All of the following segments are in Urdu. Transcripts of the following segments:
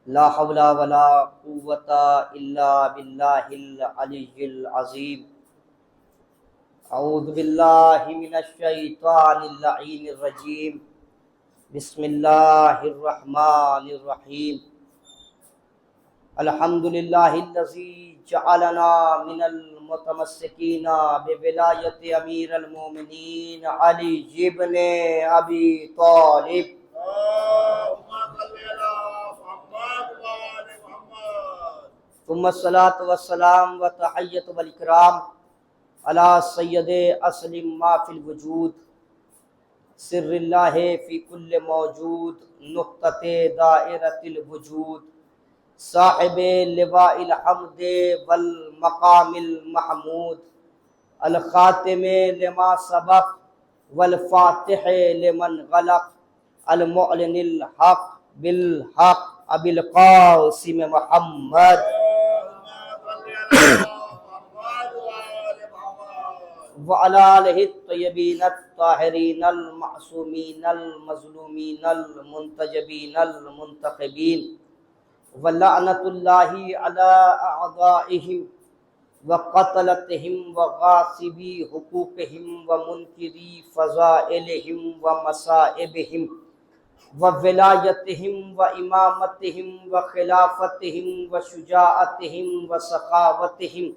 لا حول ولا قوة إلا بالله العلي العظيم. أعوذ بالله من الشيطان اللعين الرجيم. بسم الله الرحمن الرحيم. الحمد لله الذي جعلنا من المتمسكين بولاية أمير المؤمنين علي بن أبي طالب. ثم الصلاة والسلام وتحية والإكرام على سید اسلم ما فی الوجود سر اللہ فی کل موجود نقطۃ دائرۃ الوجود صاحب لواء الحمد والمقام المحمود الخاتم لما سبق والفاتح لمن غلق المعلن الحق بالحق ابی القاسم محمد وعلى آلہ الطیبین الطاہرین المعصومین المظلومین المنتجبین المنتخبین ولعنۃ اللہ علی اعدائہم وقتلتہم وغاصبی حقوقہم ومنکری فضائلہم ومصائبہم وولایتہم وامامتہم وخلافتہم وشجاعتہم وسخاوتہم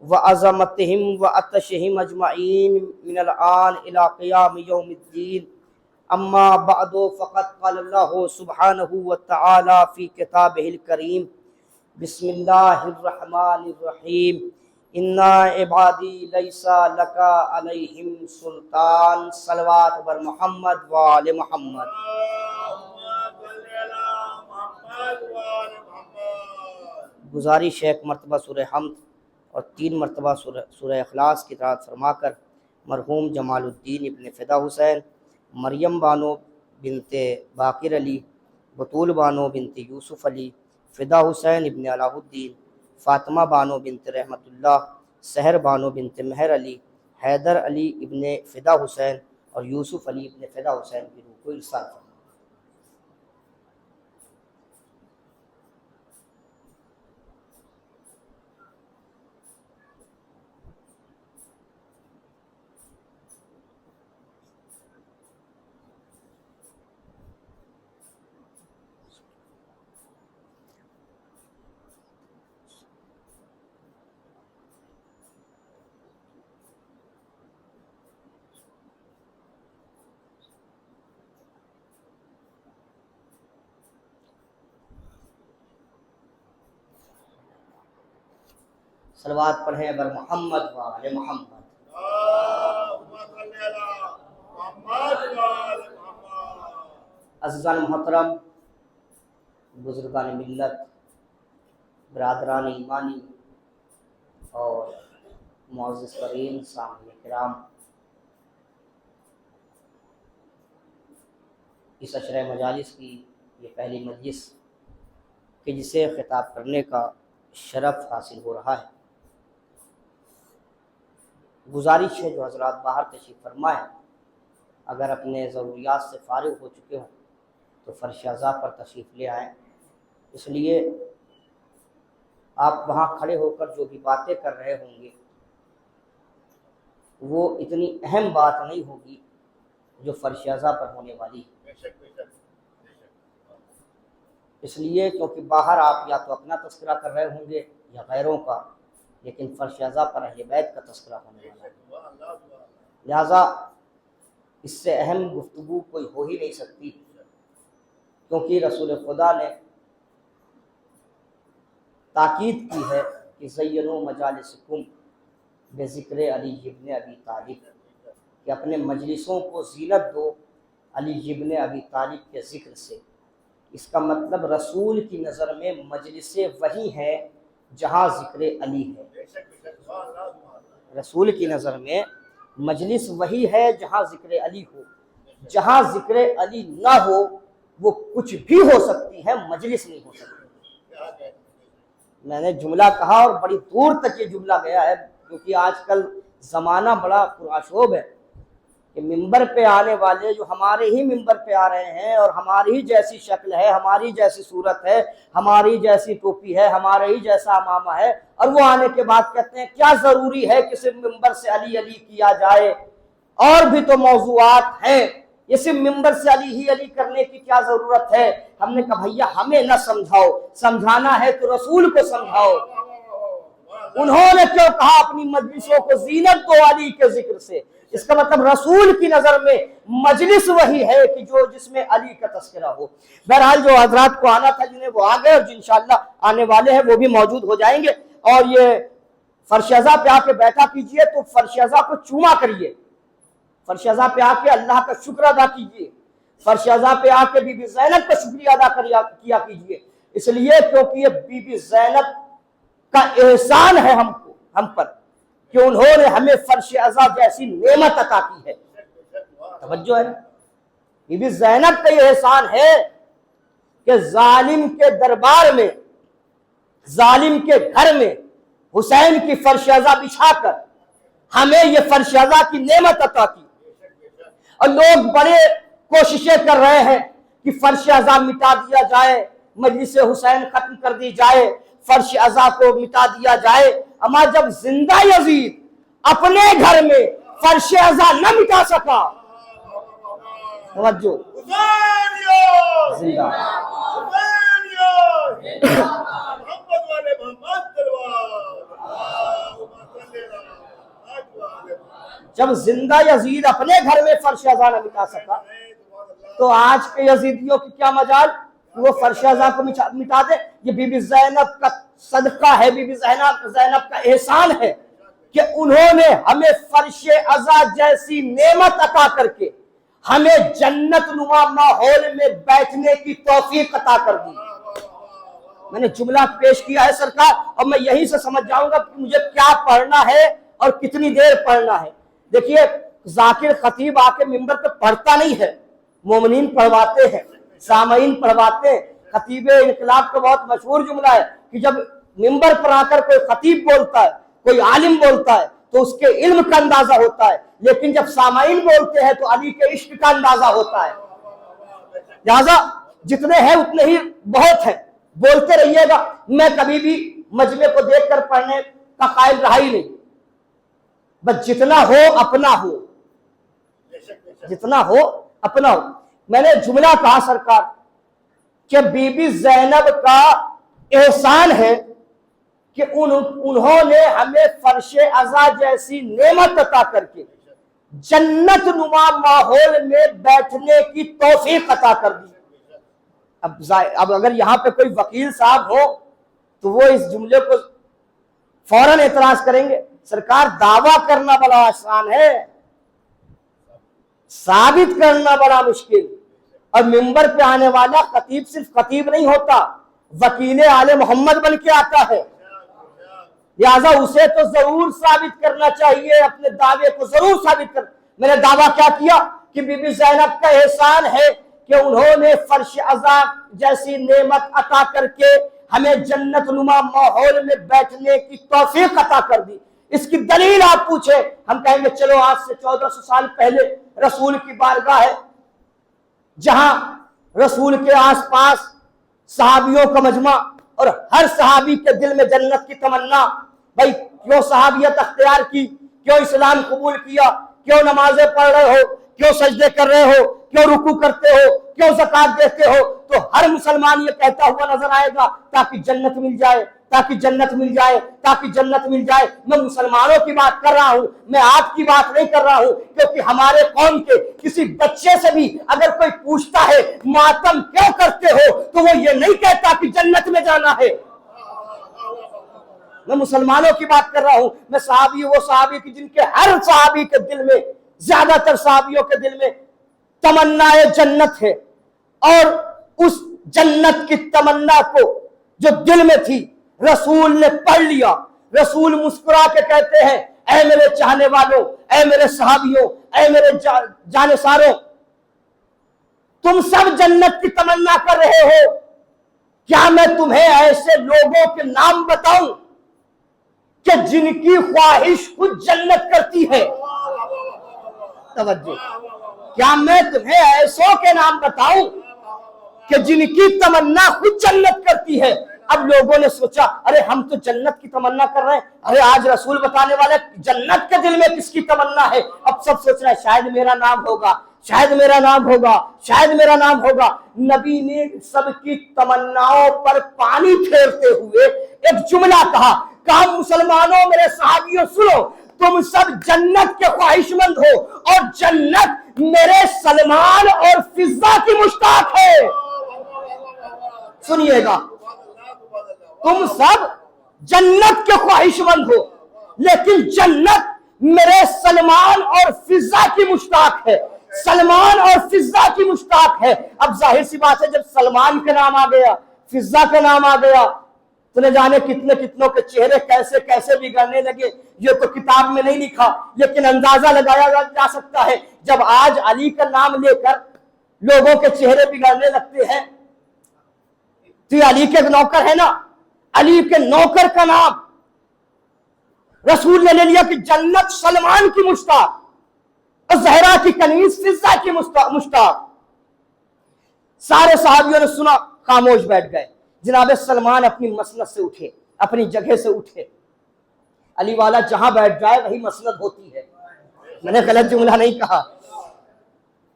وعظمتہم وعطشہم اجمعین من الآن الى قیام یوم الدین. اما بعد فقد قال اللہ سبحانہ وتعالی فی کتابہ الکریم بسم اللہ الرحمن الرحیم انا عبادی لیس لک علیہم سلطان. صلوات بر محمد وآل محمد. گزارش ہے ایک مرتبہ سورہ حمد اور 3 مرتبہ سورہ اخلاص کی قرأت فرما کر مرحوم جمال الدین ابن فدا حسین، مریم بانو بنت باقر علی، بطول بانو بنت یوسف علی، فدا حسین ابن علاء الدین، فاطمہ بانو بنت رحمت اللہ، سحر بانو بنت مہر علی، حیدر علی ابن فدا حسین اور یوسف علی ابن فدا حسین کی روح کو ارسال فرما. صلوات پڑھیں بر محمد وآل محمد. عزیزان محترم، بزرگان ملت، برادران ایمانی اور معزز ترین سامعین کرام، اس عشرہ مجالس کی یہ پہلی مجلس کہ جسے خطاب کرنے کا شرف حاصل ہو رہا ہے. گزارش ہے جو حضرات باہر تشریف فرمائیں، اگر اپنے ضروریات سے فارغ ہو چکے ہوں تو فرش عزا پر تشریف لے آئیں. اس لیے آپ وہاں کھڑے ہو کر جو بھی باتیں کر رہے ہوں گے وہ اتنی اہم بات نہیں ہوگی جو فرش عزا پر ہونے والی ہے. اس لیے کیونکہ باہر آپ یا تو اپنا تذکرہ کر رہے ہوں گے یا غیروں کا، لیکن فرش عزا پر اہل بیت کا تذکرہ ہونے والا ہے. لہذا اس سے اہم گفتگو کوئی ہو ہی نہیں سکتی، کیونکہ رسول خدا نے تاکید کی ہے کہ زینوا مجالسکم بذکر علی ابن ابی طالب، کہ اپنے مجلسوں کو زینت دو علی ابن ابی طالب کے ذکر سے. اس کا مطلب رسول کی نظر میں مجلس وہی ہے جہاں ذکر علی ہے. رسول کی نظر میں مجلس وہی ہے جہاں ذکر علی ہو. جہاں ذکر علی نہ ہو وہ کچھ بھی ہو سکتی ہے، مجلس نہیں ہو سکتی. میں نے جملہ کہا اور بڑی دور تک یہ جملہ گیا ہے، کیونکہ آج کل زمانہ بڑا پرآشوب ہے. کہ ممبر پہ آنے والے جو ہمارے ہی ممبر پہ آ رہے ہیں اور ہماری ہی جیسی شکل ہے، ہماری جیسی صورت ہے، ہماری جیسی ٹوپی ہے، ہمارے ہی جیسا امامہ ہے، اور وہ آنے کے بعد کہتے ہیں کیا ضروری ہے کہ صرف ممبر سے علی علی کیا جائے، اور بھی تو موضوعات ہیں، یہ صرف ممبر سے علی ہی علی کرنے کی کیا ضرورت ہے؟ ہم نے کہا بھیا ہمیں نہ سمجھاؤ، سمجھانا ہے تو رسول کو سمجھاؤ۔ انہوں نے کیوں کہا اپنی مجلسوں کو زینت دو علی کے ذکر سے؟ اس کا مطلب رسول کی نظر میں مجلس وہی ہے کہ جس میں علی کا تذکرہ ہو۔ بہرحال جو حضرات کو آنا تھا جنہیں وہ آ گئے، اور جو انشاءاللہ آنے والے ہیں وہ بھی موجود ہو جائیں گے۔ اور یہ فرش ازاں پہ آ کے بیٹھا کیجئے تو فرش ازاں کو چوما کریے، فرش ازاں پہ آ کے اللہ کا شکر ادا کیجئے، فرش ازاں پہ آ کے بی بی زینب کا شکریہ ادا کیا کیجئے، اس لیے کیونکہ یہ بی بی زینب کا احسان ہے ہم پر کہ انہوں نے ہمیں فرش ازاں جیسی نعمت عطا کی ہے۔ توجہ ہے، بی بی زینب کا یہ احسان ہے کہ ظالم کے دربار میں، ظالم کے گھر میں حسین کی فرش ازاں بچھا کر ہمیں یہ فرش ازاں کی نعمت عطا کی۔ اور لوگ بڑے کوششیں کر رہے ہیں کہ فرش ازاں مٹا دیا جائے، مجلس حسین ختم کر دی جائے، فرش ازاں کو مٹا دیا جائے، اما جب زندہ یزید اپنے گھر میں فرش ازاں نہ مٹا سکا، توجہ، زندہ جب زندہ یزید اپنے گھر میں فرش ازاں نہ مٹا سکا تو آج کے یزیدیوں کی کیا مجال وہ فرش ازاں کو مٹا دے؟ یہ بی بی زینب کا صدقہ ہے، بی بی زینب کا احسان ہے کہ انہوں نے ہمیں فرش ازاں جیسی نعمت عطا کر کے ہمیں جنت نما ماحول میں بیٹھنے کی توفیق عطا کر دی۔ میں نے جملہ پیش کیا ہے سرکار، اور میں یہیں سے سمجھ جاؤں گا کہ مجھے کیا پڑھنا ہے اور کتنی دیر پڑھنا ہے۔ دیکھیے ذاکر خطیب آ کے ممبر پہ پڑھتا نہیں ہے، مومنین پڑھواتے ہیں، سامعین پڑھواتے ہیں۔ خطیب انقلاب کا بہت مشہور جملہ ہے کہ جب ممبر پر آ کر کوئی خطیب بولتا ہے، کوئی عالم بولتا ہے تو اس کے علم کا اندازہ ہوتا ہے، لیکن جب سامعین بولتے ہیں تو علی کے عشق کا اندازہ ہوتا ہے۔ لہذا جتنے ہیں اتنے ہی بہت ہیں، بولتے رہیے گا۔ میں کبھی بھی مجمع کو دیکھ کر پڑھنے کا قائل رہا ہی نہیں، بس جتنا ہو اپنا ہو، جتنا ہو اپنا ہو۔ میں نے جملہ کہا سرکار کہ بی بی زینب کا احسان ہے کہ انہوں نے ہمیں فرش ازاں جیسی نعمت عطا کر کے جنت نما ماحول میں بیٹھنے کی توفیق عطا کر دی۔ اب اگر یہاں پہ کوئی وکیل صاحب ہو تو وہ اس جملے کو فوراً اعتراض کریں گے، سرکار دعویٰ کرنا بڑا آسان ہے، ثابت کرنا بڑا مشکل۔ اور ممبر پہ آنے والا خطیب صرف خطیب نہیں ہوتا، وکیل آل محمد بن کے آتا ہے، لہذا اسے تو ضرور ثابت کرنا چاہیے، اپنے دعوے کو ضرور ثابت کر۔ میں نے دعویٰ کیا کیا کہ بی بی زینب کا احسان ہے کہ انہوں نے فرش ازاں جیسی نعمت عطا کر کے ہمیں جنت نما ماحول میں بیٹھنے کی توفیق عطا کر دی۔ اس کی دلیل آپ پوچھیں، ہم کہیں گے چلو آج سے 1400 سال پہلے رسول کی بارگاہ ہے، جہاں رسول کے آس پاس صحابیوں کا مجمع، اور ہر صحابی کے دل میں جنت کی تمنا، بھائی کیوں صحابیت اختیار کی، کیوں اسلام قبول کیا، کیوں نمازیں پڑھ رہے ہو، کیوں سجدے کر رہے ہو، کیوں رکوع کرتے ہو، کیوں زکوٰۃ دیتے ہو؟ تو ہر مسلمان یہ کہتا ہوا نظر آئے گا تاکہ جنت مل جائے، تاکہ جنت مل جائے، تاکہ جنت مل جائے۔ میں مسلمانوں کی بات کر رہا ہوں، میں آپ کی بات نہیں کر رہا ہوں، کیونکہ ہمارے قوم کے کسی بچے سے بھی اگر کوئی پوچھتا ہے ماتم کیوں کرتے ہو تو وہ یہ نہیں کہتا کہ جنت میں جانا ہے۔ میں مسلمانوں کی بات کر رہا ہوں، میں صحابی، وہ صحابی کی جن کے ہر صحابی کے دل میں، زیادہ تر صحابیوں کے دل میں تمنا جنت ہے، اور اس جنت کی تمنا کو جو دل میں تھی رسول نے پڑھ لیا۔ رسول مسکرا کے کہتے ہیں اے میرے چاہنے والوں، اے میرے صحابیوں، اے میرے جانثاروں، تم سب جنت کی تمنا کر رہے ہو، کیا میں تمہیں ایسے لوگوں کے نام بتاؤں کہ جن کی خواہش خود جنت کرتی ہے؟ توجہ، کیا میں تمہیں ایسوں کے نام بتاؤں کہ جن کی تمنا خود جنت کرتی ہے؟ اب لوگوں نے سوچا ارے ہم تو جنت کی تمنا کر رہے ہیں، ارے آج رسول بتانے والے جنت کے دل میں کس کی تمنا ہے؟ اب سب سوچ رہے ہیں شاید میرا نام ہوگا، شاید میرا نام ہوگا، شاید میرا نام ہوگا۔ نبی نے سب کی تمناؤں پر پانی پھیرتے ہوئے ایک جملہ کہا مسلمانوں، میرے صحابیوں سنو، تم سب جنت کے خواہش مند ہو اور جنت میرے سلمان اور فضہ کی مشتاق ہے۔ سنیے گا، تم سب جنت کے خواہش مند ہو لیکن جنت میرے سلمان اور فضہ کی مشتاق ہے، سلمان اور فضہ کی مشتاق ہے۔ اب ظاہر سی بات ہے جب سلمان کا نام آ گیا، فضہ کا نام آ گیا تو نہ جانے کتنے کتنوں کے چہرے کیسے کیسے بگڑنے لگے۔ یہ تو کتاب میں نہیں لکھا لیکن اندازہ لگایا جا سکتا ہے، جب آج علی کا نام لے کر لوگوں کے چہرے بگڑنے لگتے ہیں تو یہ علی کے نوکر ہے نا، علی کے نوکر کا نام رسول نے لے لیا کہ جنت سلمان کی مشتاق اور زہرا کی کنیز فضہ کی مشتاق۔ سارے صحابیوں نے سنا، خاموش بیٹھ گئے۔ جناب سلمان اپنی مسند سے اٹھے، اپنی جگہ سے اٹھے۔ علی والا جہاں بیٹھ جائے وہی مسند ہوتی ہے، میں نے غلط جملہ نہیں کہا۔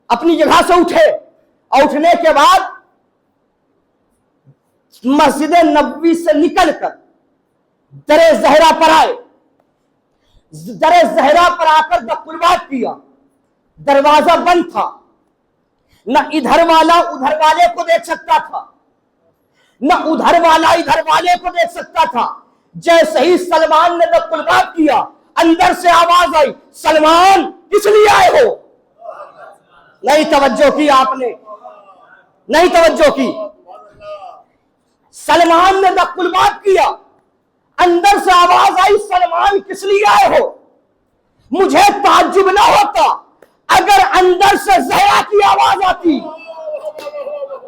اپنی جگہ سے اٹھے اور اٹھنے کے بعد مسجد نبوی سے نکل کر در زہرا پر آئے۔ در زہرا پر آ کر دقلبات کیا، دروازہ بند تھا، نہ ادھر والا ادھر والے کو دیکھ سکتا تھا، نہ ادھر والا ادھر والے کو دیکھ سکتا تھا۔ جیسے ہی سلمان نے دقلبات کیا اندر سے آواز آئی، سلمان کس لیے آئے ہو؟ نہیں توجہ کی آپ نے، نہیں توجہ کی۔ سلمان نے دقلبات کیا، اندر سے آواز آئی، سلمان کس لیے آئے ہو؟ مجھے تعجب نہ ہوتا اگر اندر سے زہرا کی آواز آتی،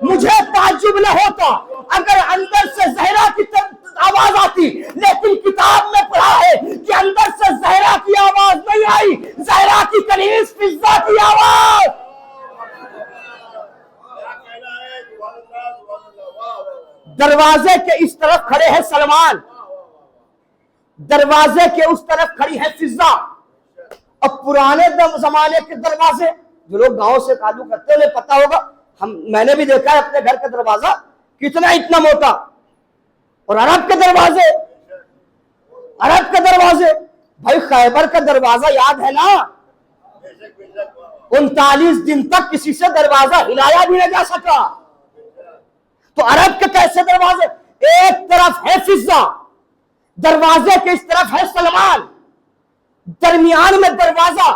مجھے تعجب نہ ہوتا اگر اندر سے زہرا کی آواز آتی، لیکن کتاب میں پڑھا ہے کہ اندر سے زہرا کی آواز نہیں آئی، زہرا کی کنیز فضہ کی آواز۔ دروازے کے اس طرف کھڑے ہیں سلمان، دروازے کے اس طرف کھڑی ہے فضہ۔ اب پرانے زمانے کے دروازے، جو لوگ گاؤں سے تعلق کرتے ہیں انہیں پتا ہوگا، میں نے بھی دیکھا ہے اپنے گھر کا دروازہ کتنا اتنا موٹا، اور عرب کے دروازے، عرب کے دروازے، بھائی خیبر کا دروازہ یاد ہے نا، 39 دن تک کسی سے دروازہ ہلایا بھی نہ جا سکا۔ تو عرب کے کیسے دروازے؟ ایک طرف ہے فضہ، دروازے کے اس طرف ہے سلمان، درمیان میں دروازہ،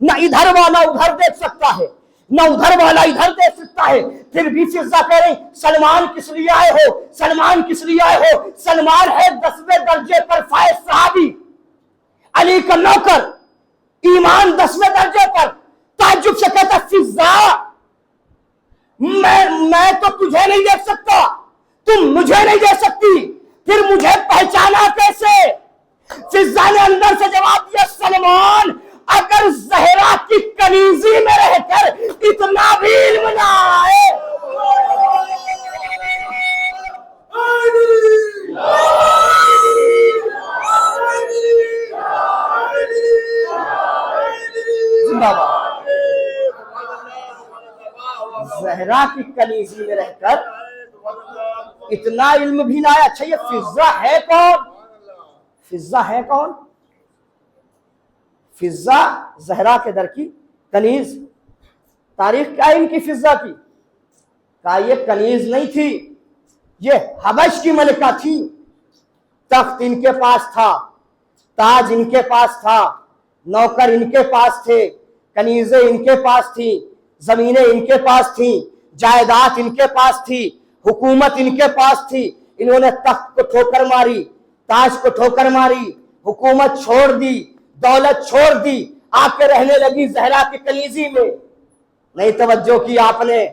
نہ ادھر والا ادھر دیکھ سکتا ہے نہ ادھر والا ادھر دیکھ سکتا ہے۔ پھر بھی فضہ کہہ رہی سلمان کس لیے آئے ہو؟ سلمان کس لیے آئے ہو؟ سلمان ہے 10ویں درجے پر فائز صحابی، علی کا نوکر، ایمان 10ویں درجے پر۔ تعجب سے کہتا فضہ میں تو تجھے نہیں دیکھ سکتا، تم مجھے نہیں دیکھ سکتی، پھر مجھے پہچانا کیسے؟ فضہ نے اندر سے جواب دیا، سلمان اگر زہرا کی کنیزی میں رہ کر اتنا بھی علم نہ آئے، زہرا کی کنیزی میں رہ کر اتنا علم بھی نہ آیا۔ اچھا یہ فضہ ہے کون؟ فضہ ہے کون؟ فضہ زہرا کے در کی کنیز۔ تاریخ کیا ہے ان کی فضہ کی؟ کہا یہ کنیز نہیں تھی، یہ حبش کی ملکہ تھی۔ تخت ان کے پاس تھا، تاج ان کے پاس تھا، نوکر ان کے پاس تھے، کنیزیں ان کے پاس تھی، زمینیں ان کے پاس تھیں، جائیداد ان کے پاس تھی، حکومت ان کے پاس تھی۔ انہوں نے تخت کو ٹھوکر ماری، تاج کو ٹھوکر ماری، حکومت چھوڑ دی، دولت چھوڑ دی، آ کے رہنے لگی زہرا کی کنیزی میں۔ نہیں توجہ کی آپ نے؟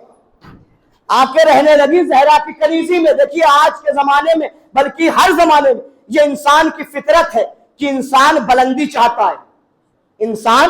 آ کے رہنے لگی زہرا کی کنیزی میں۔ دیکھیے آج کے زمانے میں بلکہ ہر زمانے میں یہ انسان کی فطرت ہے کہ انسان بلندی چاہتا ہے، انسان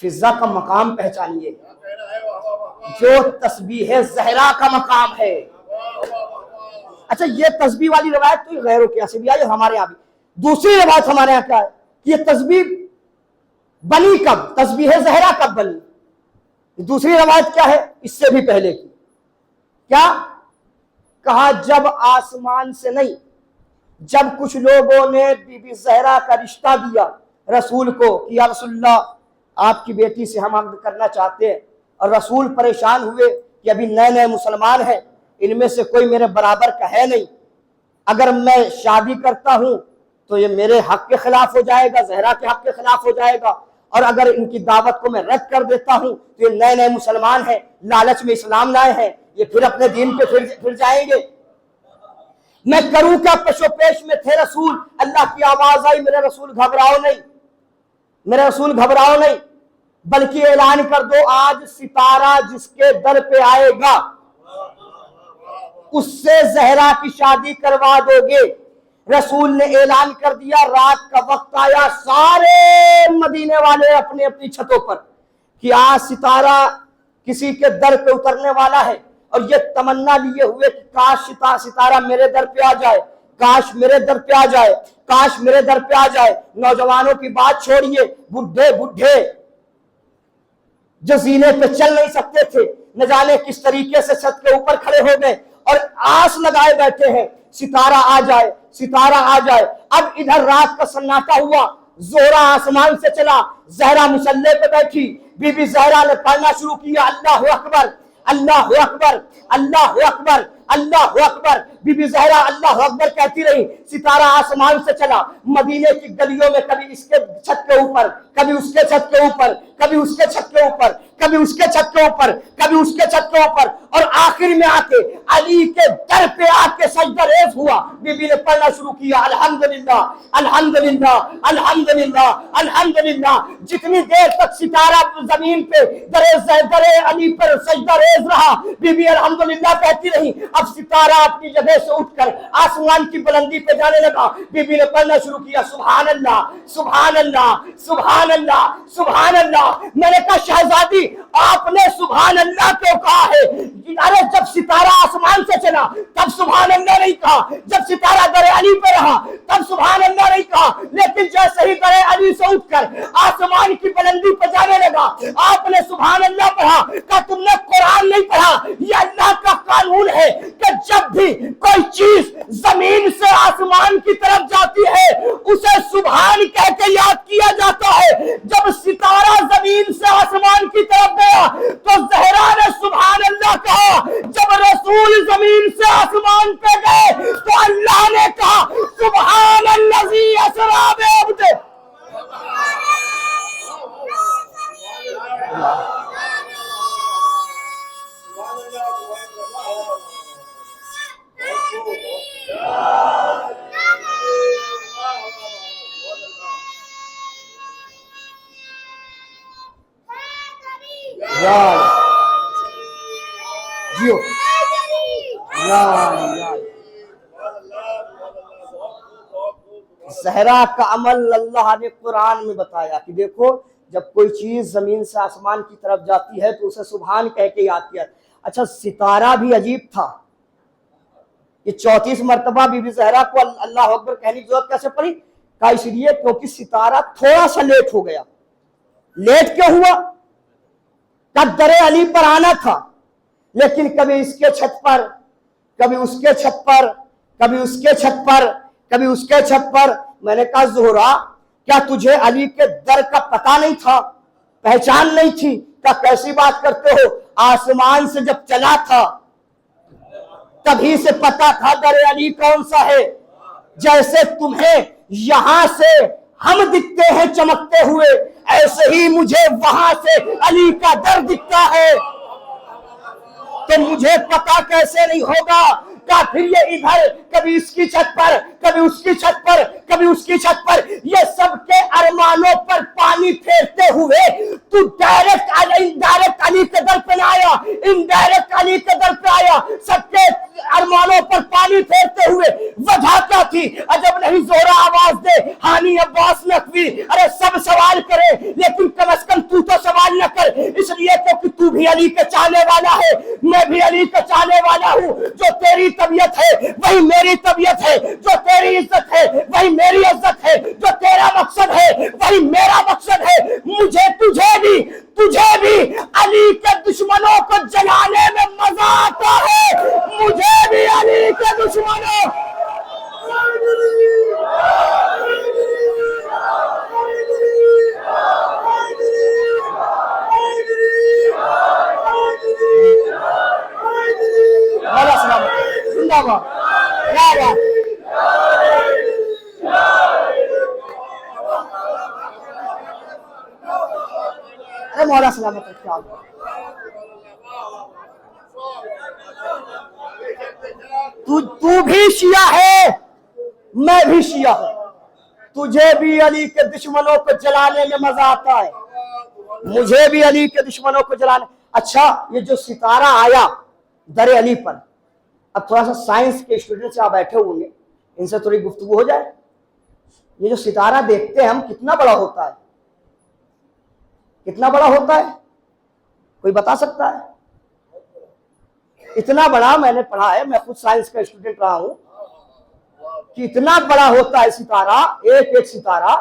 فضا کا مقام پہچانیے جو تسبیح زہرا کا مقام ہے. اچھا یہ تسبیح والی روایت تو غیروں کے یہاں سے بھی آئی، ہمارے یہاں بھی. دوسری روایت ہمارے یہاں کیا ہے کہ یہ تسبیح بنی کب، تسبیح زہرا کب بنی؟ دوسری روایت کیا ہے اس سے بھی پہلے کی. کیا کہا؟ جب آسمان سے نہیں، جب کچھ لوگوں نے بی بی زہرا کا رشتہ دیا رسول کو کہ یا رسول اللہ آپ کی بیٹی سے ہم عقد کرنا چاہتے ہیں، اور رسول پریشان ہوئے کہ ابھی نئے نئے مسلمان ہیں، ان میں سے کوئی میرے برابر کا ہے نہیں، اگر میں شادی کرتا ہوں تو یہ میرے حق کے خلاف ہو جائے گا، زہرا کے حق کے خلاف ہو جائے گا، اور اگر ان کی دعوت کو میں رد کر دیتا ہوں تو یہ نئے نئے مسلمان ہیں، لالچ میں اسلام لائے ہیں، یہ پھر اپنے دین پہ پھر جائیں گے، میں کروں کیا؟ پشو پیش میں تھے رسول. اللہ کی آواز آئی میرے رسول گھبراؤ نہیں، میرے رسول گھبراؤ نہیں، بلکہ اعلان کر دو آج ستارہ جس کے در پہ آئے گا اس سے زہرا کی شادی کروا دو گے. رسول نے اعلان کر دیا. رات کا وقت آیا، سارے مدینے والے اپنی اپنی چھتوں پر کہ آج ستارہ کسی کے در پہ اترنے والا ہے، اور یہ تمنا لیے ہوئے کہ کاش ستارہ میرے در پہ آ جائے، کاش میرے در پہ آ جائے، کاش میرے در پہ آ جائے. نوجوانوں کی بات چھوڑیے، بڈھے جو زینے پہ چل نہیں سکتے تھے نہ جانے کس طریقے سے چھت کے اوپر کھڑے ہو گئے اور آس لگائے بیٹھے ہیں ستارہ آ جائے، ستارہ آ جائے. اب ادھر رات کا سناٹا ہوا، زہرا آسمان سے چلا، زہرا مصلی پہ بیٹھی، بی بی زہرا نے پڑھنا شروع کیا اللہ اکبر اللہ اکبر اللہ اکبر اللہ اکبر. بی بی زہرا اللہ اکبر کہتی رہی. ستارہ آسمان سے چلا، مدینے کی گلیوں میں کبھی اس کے چھت کے اوپر، کبھی اس کے چھت کے اوپر، کبھی اس کے چھت کے اوپر، کبھی اس کے چھت کے اوپر، کبھی اس کے چھت کے اوپر، اور آخر میں آ کے علی کے در پہ آ کے سجدہ ریز ہوا. بی بی نے پڑھنا شروع کیا الحمدللہ الحمدللہ الحمدللہ الحمدللہ. جتنی دیر تک ستارہ زمین پہ در علی پر سجدہ ریز رہا، بی بی الحمدللہ کہتی رہی. اب ستارہ اپنی جگہ سے اٹھ کر آسمان کی بلندی پہ جانے لگا. بی بی نے پڑھنا شروع کیا سبحان اللہ سبحان اللہ سبحان اللہ سبحان اللہ. میں نے کہا شہزادی آپ نے سبحان اللہ کیوں کہا ہے؟ ارے جب ستارہ آسمان سے چلا تب سبحان اللہ نہیں کہا، جب ستارہ در علی پہ رہا تب سبحان اللہ نہیں کہا، لیکن جیسے ہی در علی سے اٹھ کر آسمان کی بلندی پہ جانے لگا آپ نے سبحان اللہ پڑھا. کہا تم نے قرآن نہیں پڑھا، یہ اللہ کا قانون ہے کہ جب بھی کوئی چیز زمین سے آسمان کی طرف جاتی ہے اسے سبحان کہہ کے یاد کیا جاتا ہے. جب ستارہ زمین سے آسمان کی طرف گیا تو زہرا نے سبحان اللہ کہا. جب رسول زمین سے آسمان پہ گئے تو اللہ نے کہا سبحان الذی اسری بعبدہ. زہرا کا عمل اللہ نے قرآن میں بتایا کہ دیکھو جب کوئی چیز زمین سے آسمان کی طرف جاتی ہے تو اسے سبحان کہہ کے یاد کیا. اچھا ستارہ بھی عجیب تھا. یہ 34 مرتبہ بی بی زہرا کو اللہ اکبر کہنے کی ضرورت کیسے پڑی؟ کہا اس لیے کیونکہ ستارہ تھوڑا سا لیٹ ہو گیا. لیٹ کیوں ہوا؟ کب در علی پر آنا تھا لیکن کبھی اس کے چھت پر، کبھی اس کے چھت پر، کبھی اس کے چھت پر، کبھی اس کے چھت پر. میں نے کہا زہرا کیا تجھے علی کے در کا پتہ نہیں تھا، پہچان نہیں تھی؟ کیا کیسی بات کرتے ہو؟ آسمان سے جب چلا تھا تبھی سے پتا تھا در علی کون سا ہے. جیسے تمہیں یہاں سے ہم دکھتے ہیں چمکتے ہوئے ایسے ہی مجھے وہاں سے علی کا در دکھتا ہے. تو مجھے پتا کیسے نہیں ہوگا؟ کا پھر یہ ادھر کبھی اس کی چھت پر، کبھی اس کی چھت پر، کبھی اس کی چھت پر، یہ سب کے ارمانوں پر پانی پھیرتے ہوئے تو ڈائریکٹ علی کے در پہ نہ آیا، انڈائریکٹ علی کے در پہ آیا. سب کے ارمانوں پر پانی پھیرتے ہوئے وجہ کیا تھی؟ عجب نہیں زہرا آواز دے ہانی عباس نقوی، ارے سب سوال کرے لیکن کم از کم تو سوال نہ کر، اس لیے کہ تو بھی علی کے چاہنے والا ہے، میں بھی علی کا چاہنے والا ہوں۔ جو تیری طبیعت ہے وہی میری طبیعت ہے، جو تیری عزت ہے وہی میری عزت ہے، جو تیرا مقصد ہے وہی میرا مقصد ہے۔ مجھے تجھے بھی علی کے دشمنوں کو جلانے میں مزہ آتا ہے، مجھے بھی علی کے دشمنوں مولا سلامت زندہ باد کیا بات ہے مولا سلامت کیا بات۔ تو بھی شیعہ ہے میں بھی شیعہ ہوں، تجھے بھی علی کے دشمنوں کو جلانے میں مزہ آتا ہے، مجھے بھی علی کے دشمنوں کو جلانے۔ اچھا یہ جو ستارہ آیا در علی پر، اب تھوڑا سا سائنس کے اسٹوڈنٹ سے آپ بیٹھے ہوئے ہیں، ان سے تھوڑی گفتگو ہو جائے۔ یہ جو ستارہ دیکھتے ہیں ہم کتنا بڑا ہوتا ہے؟ کتنا بڑا ہوتا ہے کوئی بتا سکتا ہے؟ اتنا بڑا میں نے پڑھا ہے، میں خود سائنس کا اسٹوڈنٹ رہا ہوں، کہ اتنا بڑا ہوتا ہے ستارہ، ایک ایک ستارہ،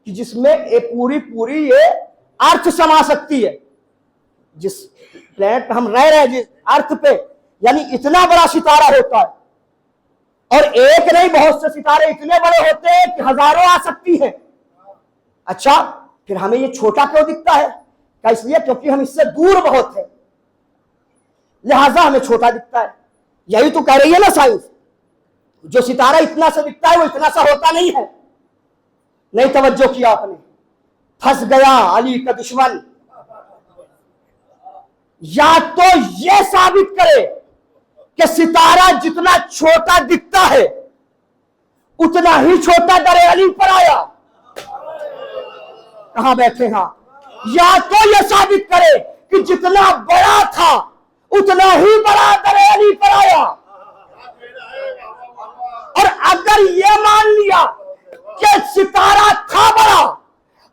کہ جس میں پوری یہ ارتھ سما سکتی ہے، جس پلینٹ پہ ہم رہ رہے ہیں جس ارتھ پہ، یعنی اتنا بڑا ستارہ ہوتا ہے۔ اور ایک نہیں بہت سے ستارے اتنے بڑے ہوتے ہیں کہ ہزاروں آ سکتی ہیں۔ اچھا پھر ہمیں یہ چھوٹا کیوں دکھتا ہے؟ کیا اس لیے کیونکہ ہم اس سے دور بہت ہیں، لہذا ہمیں چھوٹا دکھتا ہے۔ یہی تو کہہ رہی ہے نا سائنس، جو ستارہ اتنا سا دکھتا ہے وہ اتنا سا ہوتا نہیں ہے۔ نہیں توجہ کیا آپ نے؟ پھنس گیا علی کا دشمن، یا تو یہ ثابت کرے کہ ستارہ جتنا چھوٹا دکھتا ہے اتنا ہی چھوٹا در علی پر آیا، کہاں بیٹھے ہاں، یا تو یہ ثابت کرے کہ جتنا بڑا تھا اتنا ہی بڑا در علی پر آیا۔ اور اگر یہ مان لیا کہ ستارہ تھا بڑا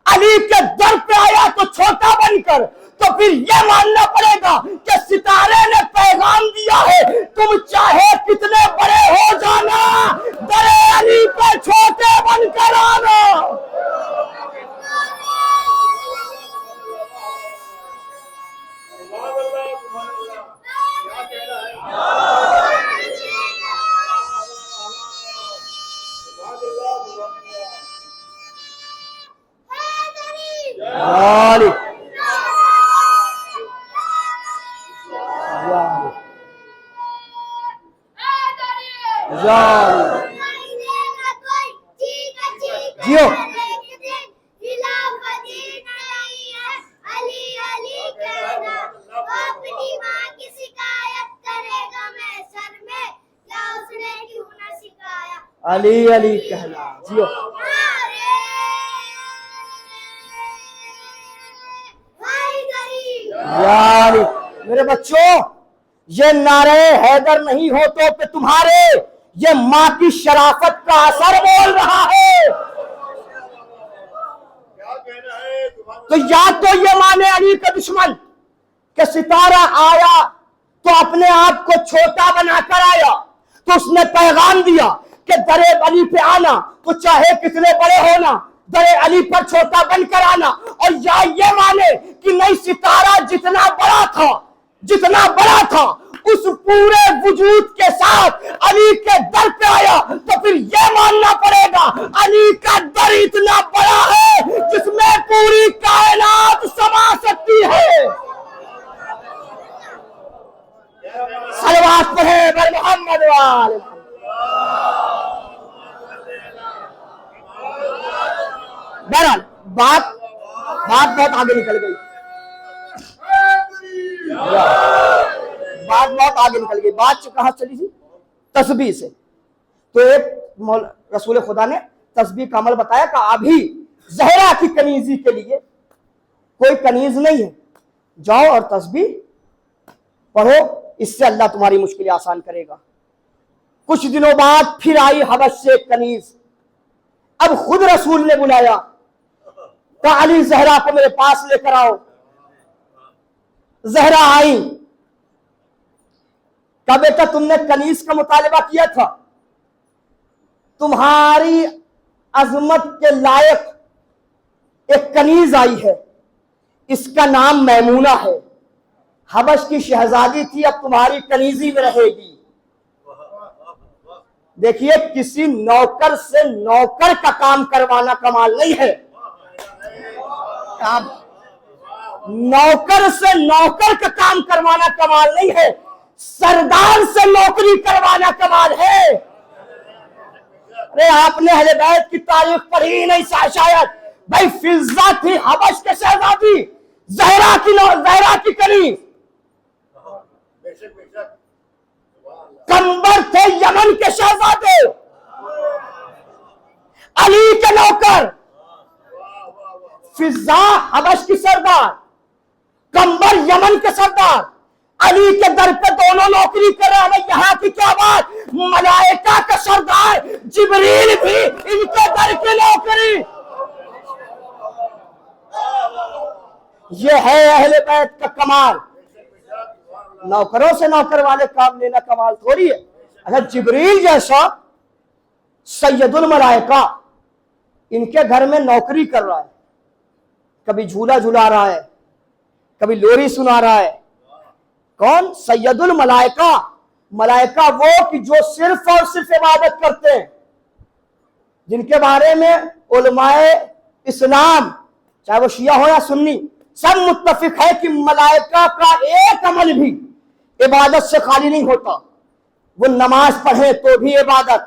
علی کے در پہ آیا تو چھوٹا بن کر، تو پھر یہ ماننا پڑے گا کہ ستارے نے پیغام دیا ہے تم چاہے کتنے بڑے ہو جانا، در علی پہ چھوٹے بن کر آنا۔ جیو علی علی کہنا، جیو یاری۔ میرے بچوں یہ نعرے حیدر نہیں ہوتوں پہ تمہارے، یہ ماں کی شرافت کا اثر بول رہا ہے۔ تو یا تو یہ مانے علی کا دشمن کہ ستارہ آیا تو اپنے آپ کو چھوٹا بنا کر آیا، تو اس نے پیغام دیا کہ در علی پہ آنا تو چاہے کتنے بڑے ہونا، در علی پر چھوٹا بن کر آنا۔ اور یا یہ مانے کہ نہیں ستارہ جتنا بڑا تھا اس پورے وجود کے ساتھ علی کے در پہ آیا، تو پھر یہ ماننا پڑے گا علی کا در اتنا بڑا ہے جس میں پوری کائنات سما سکتی ہے۔ صلوات پڑھیں بر محمد وآل محمد۔ بہرحال بات بہت آگے نکل گئی، بات کہاں چلی تھی؟ تسبیح سے۔ تو ایک رسول خدا نے تسبیح کا عمل بتایا کہ ابھی زہرا کی کنیزی کے لیے کوئی کنیز نہیں ہے، جاؤ اور تسبیح پڑھو، اس سے اللہ تمہاری مشکلیں آسان کرے گا۔ کچھ دنوں بعد پھر آئی حبش سے ایک کنیز. اب خود رسول نے بلایا، کہا علی زہرا کو میرے پاس لے کر آؤ. زہرا آئی، کہا بیٹا تم نے کنیز کا مطالبہ کیا تھا، تمہاری عظمت کے لائق ایک کنیز آئی ہے، اس کا نام میمونہ ہے، حبش کی شہزادی تھی، اب تمہاری کنیزی میں رہے گی. دیکھیے کسی نوکر سے نوکر کا کام کروانا کمال نہیں ہے، نوکر سے نوکر کا کام کروانا کمال نہیں ہے، سردار سے نوکری کروانا کمال ہے. ارے آپ نے اہل بیت کی تاریخ پڑھی نہیں شاید. بھائی فضہ تھی حبش کے شہزادی، زہرا کی کنیز. قمبر تھے یمن کے شہزادے، علی کے نوکر. فضہ حبش کی سردار، قمبر یمن کے سردار، علی کے در پہ دونوں نوکری کر رہے ہیں. یہاں کی کیا بات، ملائکہ کا سردار جبریل بھی ان کے در کی نوکری. یہ ہے اہل بیت کا کمال. نوکروں سے نوکر والے کام لینا کمال تھوڑی ہے. اگر جبریل جیسا سید الملائکہ ان کے گھر میں نوکری کر رہا ہے، کبھی جھولا جھلا رہا ہے، کبھی لوری سنا رہا ہے. کون؟ سید الملائکہ. ملائکہ وہ کہ جو صرف اور صرف عبادت کرتے ہیں، جن کے بارے میں علماء اسلام چاہے وہ شیعہ ہو یا سنی سب متفق ہے کہ ملائکہ کا ایک عمل بھی عبادت سے خالی نہیں ہوتا. وہ نماز پڑھیں تو بھی عبادت،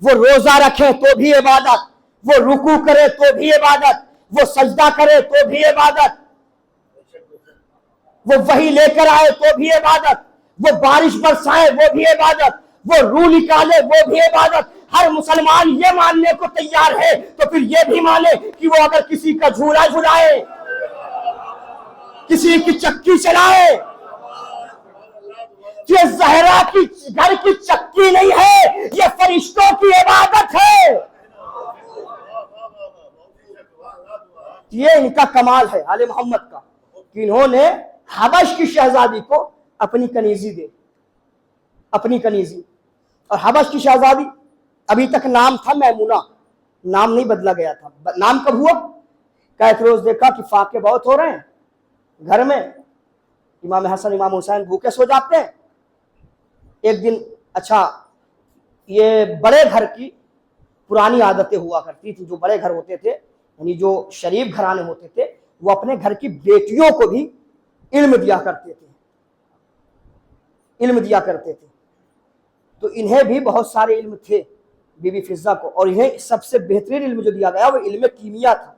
وہ روزہ رکھیں تو بھی عبادت، وہ رکوع کرے تو بھی عبادت، وہ سجدہ کرے تو بھی عبادت، وہ وحی لے کر آئے تو بھی عبادت، وہ بارش برسائے وہ بھی عبادت، وہ روح نکالے وہ بھی عبادت. ہر مسلمان یہ ماننے کو تیار ہے تو پھر یہ بھی مانے کہ وہ اگر کسی کا جھولا جھلائے، کسی کی چکی چلائے، یہ زہرا کی گھر کی چکی نہیں ہے، یہ فرشتوں کی عبادت ہے. یہ ان کا کمال ہے آل محمد کا کہ انہوں نے حبش کی شہزادی کو اپنی کنیزی دے، اپنی کنیزی. اور حبش کی شہزادی ابھی تک نام تھا میمونہ، نام نہیں بدلا گیا تھا. نام کب ہوا کہ ایک روز دیکھا کہ فاقے بہت ہو رہے ہیں گھر میں، امام حسن امام حسین بھوکے سو جاتے ہیں. ایک دن اچھا یہ بڑے گھر کی پرانی عادتیں ہوا کرتی تھی. جو بڑے گھر ہوتے تھے یعنی جو شریف گھرانے ہوتے تھے وہ اپنے گھر کی بیٹیوں کو بھی علم دیا کرتے تھے، علم دیا کرتے تھے. تو انہیں بھی بہت سارے علم تھے بی بی فضہ کو، اور انہیں سب سے بہترین علم جو دیا گیا وہ علم کیمیا تھا.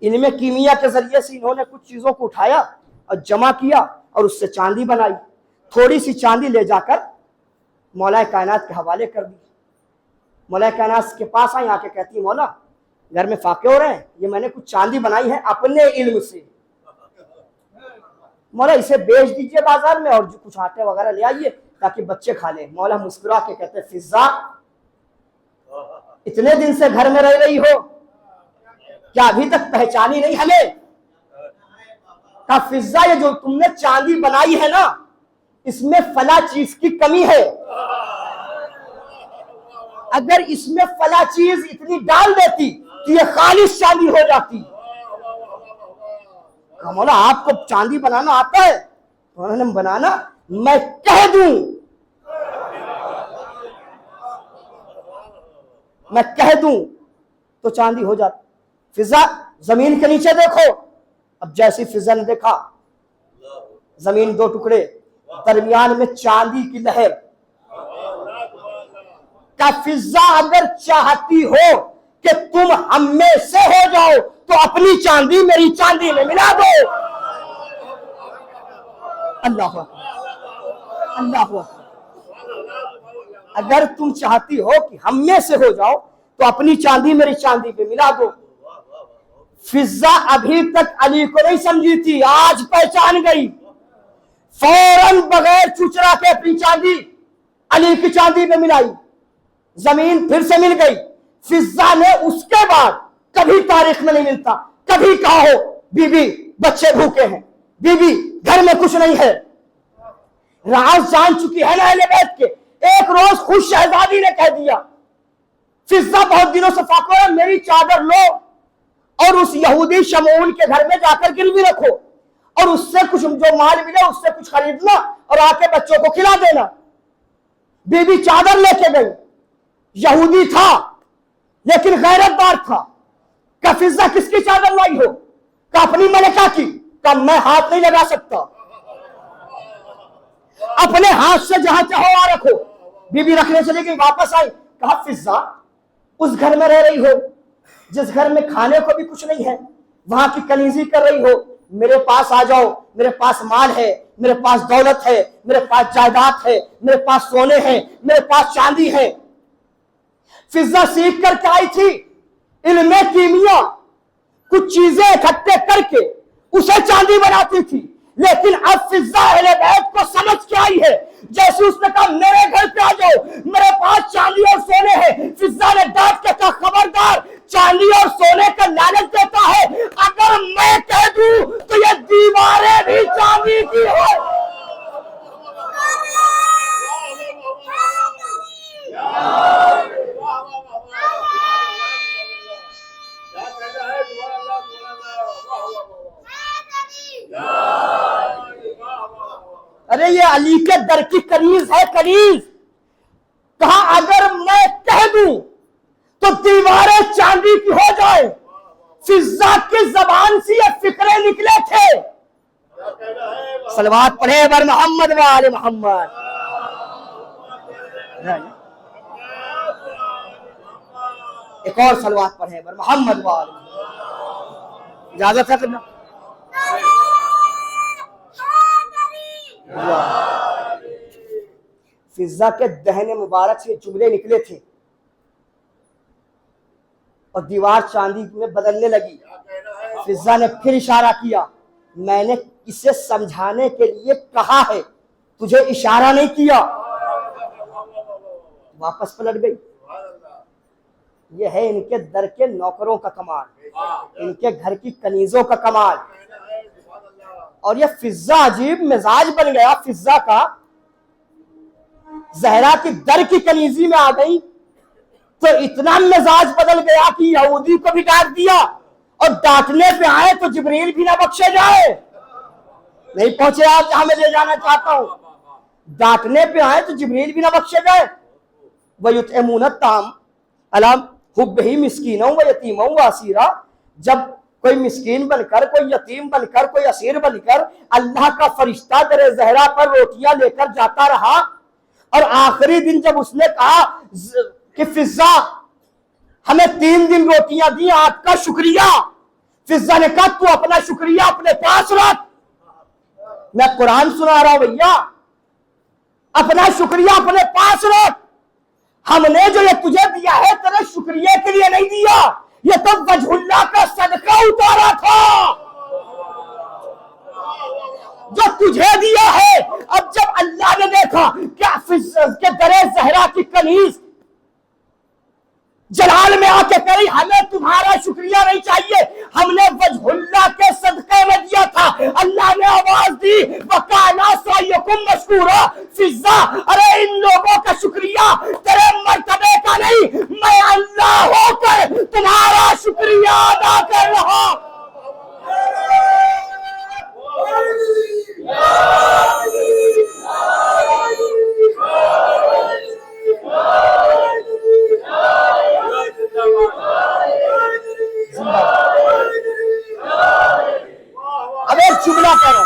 علم کیمیا کے ذریعے سے انہوں نے کچھ چیزوں کو اٹھایا اور جمع کیا اور اس سے چاندی بنائی. تھوڑی سی چاندی لے جا کر مولا کائنات کے حوالے کر دی. مولا کائنات کے پاس آئی، آ کے کہتی مولا گھر میں فاقے ہو رہے ہیں، یہ میں نے کچھ چاندی بنائی ہے اپنے علم سے، مولا اسے بیچ دیجئے بازار میں اور جو کچھ آٹے وغیرہ لے آئیے تاکہ بچے کھا لیں. مولا مسکرا کے کہتے فضہ اتنے دن سے گھر میں رہ رہی ہو، کیا ابھی تک پہچانی نہیں ہمیں؟ کہا فضہ یہ جو تم نے چاندی بنائی ہے نا اس میں فلاں چیز کی کمی ہے، اگر اس میں فلاں چیز اتنی ڈال دیتی تو یہ خالص چاندی ہو جاتی. کہا مولا آپ کو چاندی بنانا آتا ہے؟ انہوں نے بنانا میں کہہ دوں، میں کہہ دوں تو چاندی ہو جاتی. فضہ زمین کے نیچے دیکھو. اب جیسی فضہ نے دیکھا زمین دو ٹکڑے، درمیان میں چاندی کی لہر. کہ فضہ اگر چاہتی ہو کہ تم ہم میں سے ہو جاؤ تو اپنی چاندی میری چاندی میں ملا دو. اللہ اللہ اکبر. اگر تم چاہتی ہو کہ ہم میں سے ہو جاؤ تو اپنی چاندی میری چاندی پہ ملا دو. فضہ ابھی تک علی کو نہیں سمجھی تھی، آج پہچان گئی. فوراً بغیر چچرا کے اپنی چاندی علی کی چاندی میں ملائی، زمین پھر سے مل گئی۔ فضہ نے اس کے بعد کبھی تاریخ میں نہیں ملتا کبھی کہا ہو بی بی بچے بھوکے ہیں، بی بی گھر میں کچھ نہیں ہے۔ راز جان چکی ہے نا اہل بیت کے۔ ایک روز خوش شہزادی نے کہہ دیا، فضہ بہت دنوں سے فاقہ ہے، میری چادر لو اور اس یہودی شمعون کے گھر میں جا کر گروی رکھو، اور اس سے کچھ جو مال ملے اس سے کچھ خریدنا اور آ کے بچوں کو کھلا دینا۔ بی بی چادر لے کے گئی، یہودی تھا لیکن غیرت دار تھا۔ کہ فضہ کس کی چادر لائی ہو؟ کہ اپنی ملکہ کی۔ کہ میں ہاتھ نہیں لگا سکتا، اپنے ہاتھ سے جہاں چاہو آ رکھو۔ بی بی رکھنے چلے گئی، واپس آئی، کہا فضہ اس گھر میں رہ رہی ہو جس گھر میں کھانے کو بھی کچھ نہیں ہے، وہاں کی کنیزی کر رہی ہو، میرے پاس آ جاؤ، میرے پاس مال ہے، میرے پاس دولت ہے، میرے پاس جائیداد ہے، میرے پاس سونے ہیں، میرے پاس چاندی ہے۔ فضہ سیکھ کر کے آئی تھی علم کیمیا، کچھ چیزیں اکٹھے کر کے اسے چاندی بناتی تھی، لیکن اب فضہ اہل بیت کو سمجھ کے آئی ہے۔ جیسے اس نے کہا میرے گھر پہ آ جاؤ، میرے پاس چاندی اور سونے ہے، فضہ نے ڈانٹ کے کہا خبردار، چاندی اور سونے کا لالچ دیتا ہے، اگر میں کہہ دوں تو یہ دیواریں بھی چاندی کی ہو۔ ارے یہ علی کے در کی کنیز ہے، کنیز۔ کہا اگر میں کہہ دوں تو دیواریں چاندی کی ہو جائے۔ فضہ کی زبان سے یہ فکرے نکلے تھے۔ صلوات پڑھے بر محمد و آل محمد۔ ایک اور صلوات پڑھے بر محمد و آل محمد۔ اجازت ہے کرنا؟ فضہ کے دہن مبارک سے جملے نکلے تھے اور دیوار چاندی میں بدلنے لگی۔ فضہ نے پھر اشارہ کیا، میں نے اسے سمجھانے کے لیے کہا ہے، تجھے اشارہ نہیں کیا۔ واپس پلٹ گئی۔ یہ ہے ان کے در کے نوکروں کا کمال، ان کے گھر کی کنیزوں کا کمال۔ اور یہ فضہ عجیب مزاج بن گیا فضہ کا، زہرا کی در کی کنیزی میں آ گئی تو اتنا مزاج بدل گیا کہ یہودی کو بھی ڈانٹ دیا، اور ڈانٹنے پہ آئے تو جبریل بھی نہ بخشے جائے۔ نہیں پہنچے آپ جہاں میں لے جانا چاہتا ہوں۔ ڈانٹنے پہ آئے تو جبریل بھی نہ بخشے جائے۔ وَيُطْعِمُونَ الطَّعَامَ عَلَىٰ حُبِّهِ مِسْكِينًا وَيَتِيمًا وَأَسِيرًا۔ جب کوئی مسکین بن کر، کوئی یتیم بن کر، کوئی اسیر بن کر اللہ کا فرشتہ در زہرا پر روٹیاں لے کر جاتا رہا، اور آخری دن جب اس نے کہا کہ فضہ ہمیں 3 دن روٹیاں دی، آپ کا شکریہ، فضہ نے کہا تو اپنا شکریہ اپنے پاس رکھ۔ میں قرآن سنا رہا ہوں بھیا، اپنا شکریہ اپنے پاس رکھ۔ ہم نے جو یہ تجھے دیا ہے تیرے شکریہ کے لیے نہیں دیا، یہ تو وجہ اللہ کا صدقہ اتارا تھا جو تجھے دیا ہے۔ اب جب اللہ نے دیکھا کہ در زہرا کی کنیز جلال میں آ کے کہی ہمیں تمہارا شکریہ نہیں چاہیے، ہم نے وجہ اللہ کے صدقے میں دیا تھا، اللہ نے آواز دی وَقَانَا سَعْيُكُمْ مَشْكُورًا۔ فضہ ارے ان لوگوں کا شکریہ تیرے مرتبے کا نہیں، میں اللہ ہو کر تمہارا شکریہ ادا کر رہا۔ اب ایک جملہ کرو،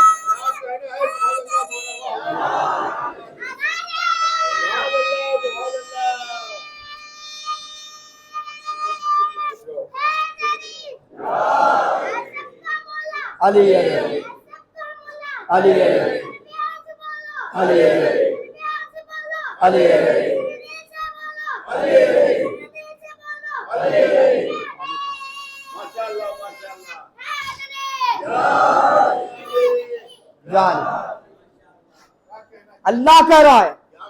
علی علی علی علی علی اللہ کہہ رہا ہے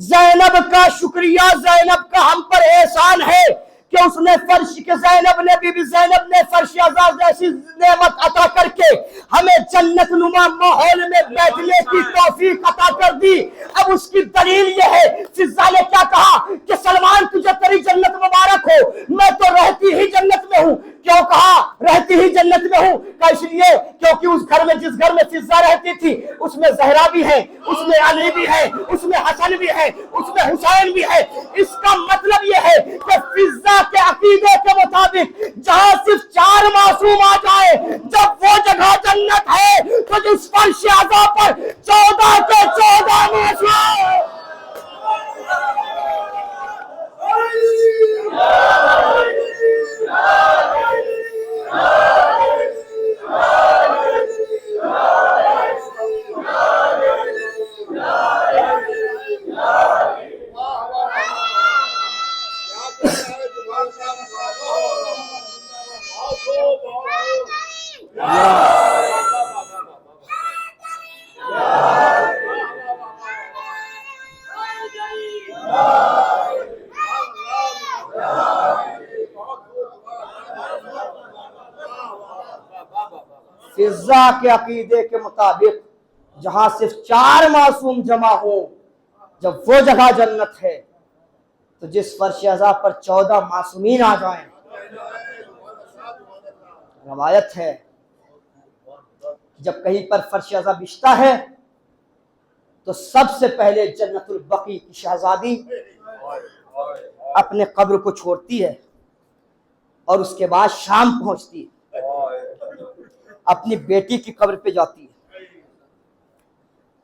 زینب کا شکریہ، زینب کا ہم پر احسان ہے کہ اس نے فرش کے زینب نے بی بی زینب نے فرش عزاز ایسی نعمت عطا کر کے ہمیں جنت نما ماحول میں بیٹھنے کی توفیق عطا کر دی۔ اب اس کی دلیل یہ ہے، فضا نے کیا کہا کہ سلمان تجھے تیری جنت مبارک ہو، میں تو رہتی ہی جنت میں ہوں۔ کیوں کہا رہتی ہی جنت میں ہوں؟ کہ اس لیے کیونکہ اس گھر میں، جس گھر میں فضا رہتی تھی، اس میں زہرا بھی ہے، اس میں علی بھی ہے، اس میں حسن بھی ہے، اس میں حسین بھی ہے۔ اس کا مطلب یہ ہے کہ فضا کے عقیدے کے مطابق جہاں صرف 4 معصوم آ جائے، جب وہ جگہ جنت ہے تو جس فرش عزا پر 14 کے 14 معصوم۔ فضا کے عقیدے کے مطابق جہاں صرف 4 معصوم جمع ہوں، جب وہ جگہ جنت ہے تو جس فرش عزا پر 14 معصومین آ جائیں، روایت ہے جب کہیں پر فرش عزا بچھتا ہے تو سب سے پہلے جنت البقیع کی شہزادی اپنے قبر کو چھوڑتی ہے اور اس کے بعد شام پہنچتی ہے، اپنی بیٹی کی قبر پہ جاتی ہے،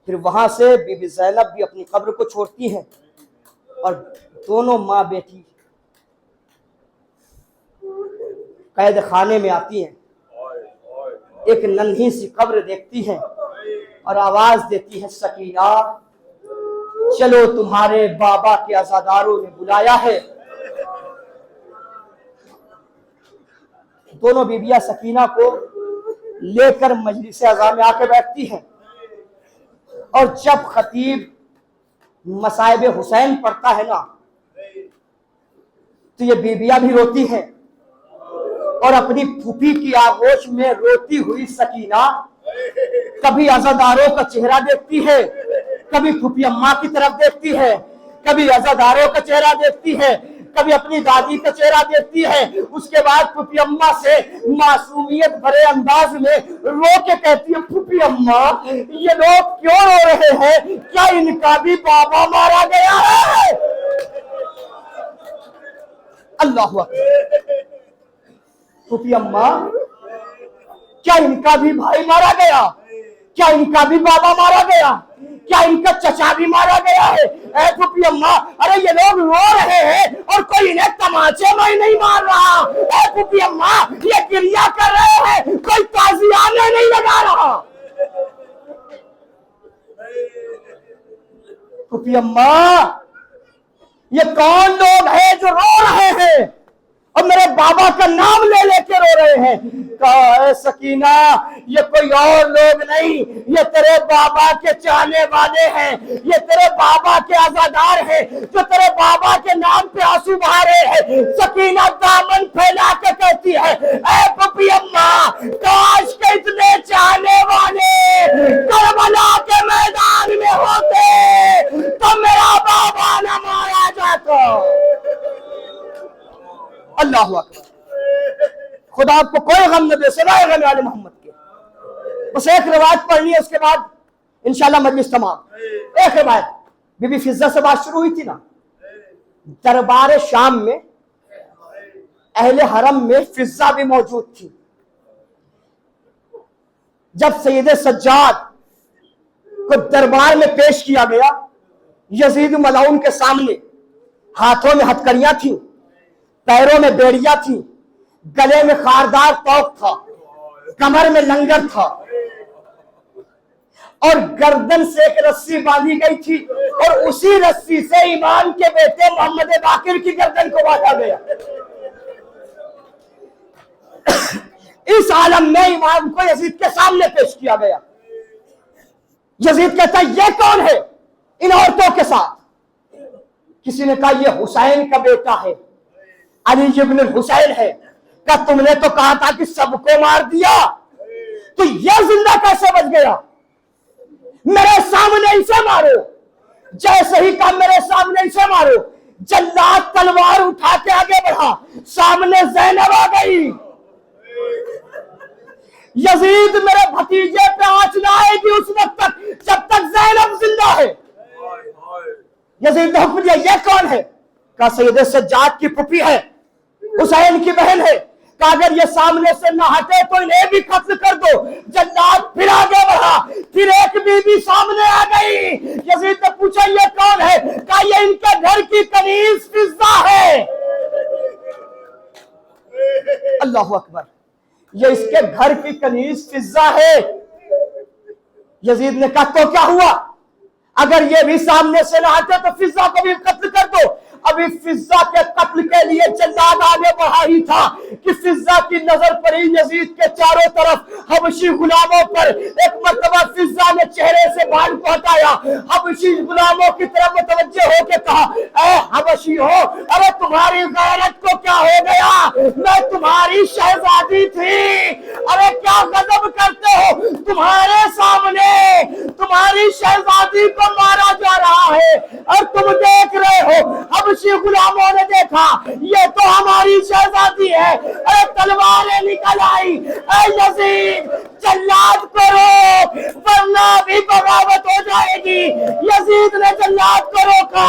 پھر وہاں سے بی بی زینب بھی اپنی قبر کو چھوڑتی ہیں اور دونوں ماں بیٹی قید خانے میں آتی ہیں، ایک ننھی سی قبر دیکھتی ہیں اور آواز دیتی ہے، سکینہ چلو تمہارے بابا کے عزاداروں نے بلایا ہے۔ دونوں بیویاں سکینہ کو لے کر مجلس عزا میں آ کے بیٹھتی ہیں، اور جب خطیب مصائب حسین پڑھتا ہے نا تو یہ بیویاں بھی روتی ہیں، اور اپنی پھوپھی کی آغوش میں روتی ہوئی سکینہ کبھی عزاداروں کا چہرہ دیکھتی ہے، کبھی پھوپھی اماں کی طرف دیکھتی ہے، کبھی عزاداروں کا چہرہ دیکھتی ہے، کبھی اپنی دادی کا چہرہ دیکھتی ہے۔ اس کے بعد پھوپھی اماں سے معصومیت بھرے انداز میں رو کے کہتی ہے، پھوپھی اماں یہ لوگ کیوں رو رہے ہیں؟ کیا ان کا بھی بابا مارا گیا ہے؟ اللہ اکبر۔ پھوپھی اماں کیا ان کا بھی بھائی مارا گیا؟ کیا ان کا بھی بابا مارا گیا؟ کیا ان کا چچا بھی مارا گیا ہے؟ اے پھوپھی اماں، ارے یہ لوگ رو رہے ہیں اور کوئی انہیں تماچے میں نہیں مار رہا۔ اے پھوپھی اماں یہ گریہ کر رہے ہیں، کوئی تازیانے نہیں لگا رہا۔ پھوپھی اماں یہ کون لوگ ہیں جو رو رہے ہیں اور میرے بابا کا نام لے لے کے رو رہے ہیں؟ کہا، اے سکینہ یہ کوئی اور لوگ نہیں، یہ تیرے بابا کے چاہنے والے ہیں، یہ تیرے بابا کے عزادار ہیں جو تیرے بابا کے نام پہ آنسو بہا رہے ہیں۔ سکینہ دامن پھیلا کے کہتی ہے، اے پھوپھی اماں کاش کے اتنے چاہنے والے کربلا کے میدان میں ہوتے تو میرا بابا نہ مارا جاتا۔ اللہ اکبر۔ خدا آپ کو کوئی غم نہ دے سوائے غم آل محمد کے۔ بس ایک روایت پڑھنی ہے، اس کے بعد انشاءاللہ مجلس تمام۔ ایک روایت بی بی فضہ سے بات شروع ہوئی تھی نا، دربار شام میں اہل حرم میں فضہ بھی موجود تھی۔ جب سید سجاد کو دربار میں پیش کیا گیا، یزید ملعون کے سامنے ہاتھوں میں ہتھکڑیاں تھیں، پیروں میں بیڑیاں تھیں، گلے میں خاردار توق تھا، کمر میں لنگر تھا، اور گردن سے ایک رسی باندھی گئی تھی، اور اسی رسی سے امام کے بیٹے محمد باقر کی گردن کو باندھا گیا۔ اس عالم میں امام کو یزید کے سامنے پیش کیا گیا۔ یزید کہتا ہے یہ کون ہے ان عورتوں کے ساتھ؟ کسی نے کہا یہ حسین کا بیٹا ہے، علی ابن الحسین ہے. کہا تم نے تو کہا تھا کہ سب کو مار دیا، تو یہ زندہ کیسے بچ گیا؟ میرے سامنے اسے مارو. جیسے ہی کہا میرے سامنے اسے مارو، جلاد تلوار اٹھا کے آگے بڑھا، سامنے زینب آ گئی. یزید میرے بھتیجے پہ آنچ نہ آئے گی اس وقت تک جب تک زینب زندہ ہے. یزید نے حکم دیا یہ کون ہے؟ کہا سید سجاد کی پھپھی ہے، حسین کی بہن ہے. کہ اگر یہ سامنے سے نہ ہٹے تو انہیں بھی قتل کر دو. جلاد پھر آگے بڑھا، پھر ایک بی بی سامنے آ گئی. یزید نے پوچھا یہ کون ہے؟ کہا یہ ان کے گھر کی کنیز فضہ ہے. اللہ اکبر، یہ اس کے گھر کی کنیز فضہ ہے. یزید نے کہا تو کیا ہوا؟ اگر یہ بھی سامنے سے نہ ہٹے تو فضہ کو بھی قتل کر دو. ابھی فضہ کے قتل کے لیے جلاد آگے بڑھا ہی تھا کہ فضہ کی نظر پڑی یزید کے چاروں طرف حبشی غلاموں پر. ایک مرتبہ فضہ نے چہرے سے بال کو ہٹایا، حبشی غلاموں کی طرف متوجہ ہو کے کہا اے حبشی ہو، ارے تمہاری غیرت کو کیا ہو گیا؟ میں تمہاری شہزادی تھی، ارے کیا غضب کرتے ہو؟ تمہارے سامنے تمہاری شہزادی کو مارا جا رہا ہے اور تم دیکھ رہے ہو. حبشی غلاموں نے دیکھا یہ تو ہماری شہزادی ہے، اے تلواریں نکل آئی. اے یزید جلاد کو روک ورنہ بھی بغاوت ہو جائے گی. یزید نے جلاد کو روکا،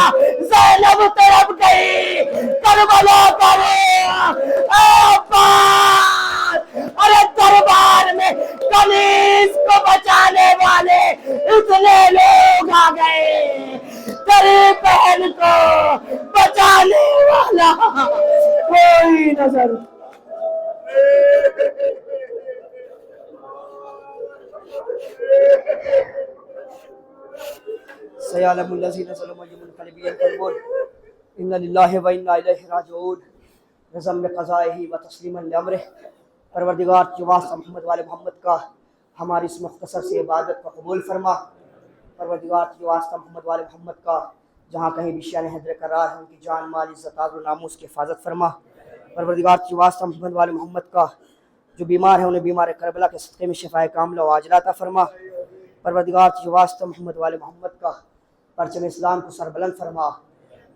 زینب طرف گئی، کربلا کرو. اے عباس، ارے دربار میں کنیز کو بچانے والے اتنے لوگ آ گئے، تیری بہن کو بچانے والا کوئی نظر. سيعلم الذين ظلموا أي منقلب ينقلبون إن لله وإنا إليه راجعون. رضا بقضائه وتسلیما لأمره. پروردگار کی واسطہ محمد والے محمد کا ہماری اس مختصر سی عبادت کو قبول فرما. پروردگار کی واسطہ محمد والے محمد کا جہاں کہیں بھی شان حیدر قرار ہے ان کی جان مال عزت آبرو ناموس کی حفاظت فرما. پروردگار کی واسطہ محمد والے محمد کا جو بیمار ہیں انہیں بیمار کربلا کے صدقے میں شفاء کاملہ و عاجلہ عطا فرما. پروردگار کی واسطہ محمد والے محمد کا پرچم اسلام کو سر بلند فرما،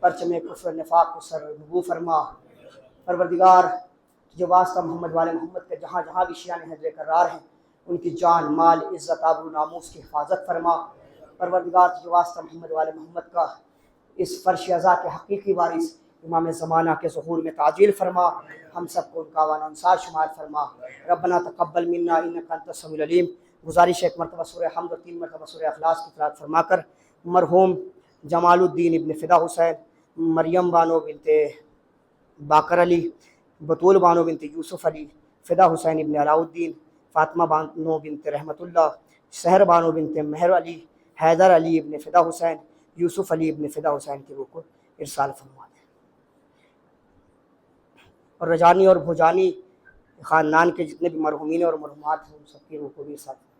پرچم کفر نفاق کو سر نبو فرما. پروردگار جو واسطہ محمد والے محمد کے جہاں جہاں بھی شیعان حیدر قرار ہیں ان کی جان مال عزت آبرو ناموس کی حفاظت فرما. پروردگار جو واسطہ محمد والے محمد کا اس فرش ازا کے حقیقی وارث امام زمانہ کے ظہور میں تعجیل فرما. ہم سب کو ان کا وان انصار شمار فرما. ربنا تقبل منا انک انت السمیع العلیم. گزارش ایک مرتبہ سورہ حمد اور 3 مرتبہ سورہ اخلاص کی قرات فرما کر مرحوم جمال الدین ابن فدا حسین، مریم بانو بنت باقر علی، بطول بانو بنت یوسف علی، فدا حسین ابن علاء الدین، فاطمہ بانو بنت رحمت اللہ، سحر بانو بنت مہر علی، حیدر علی ابن فدا حسین، یوسف علی ابن فدا حسین کی روح کو ارسال فرما دیں. اور رجانی اور بھوجانی خاندان کے جتنے بھی مرحومین اور مرحومات ہیں ان سب کی روح کو بھی ارسال فرما دیں.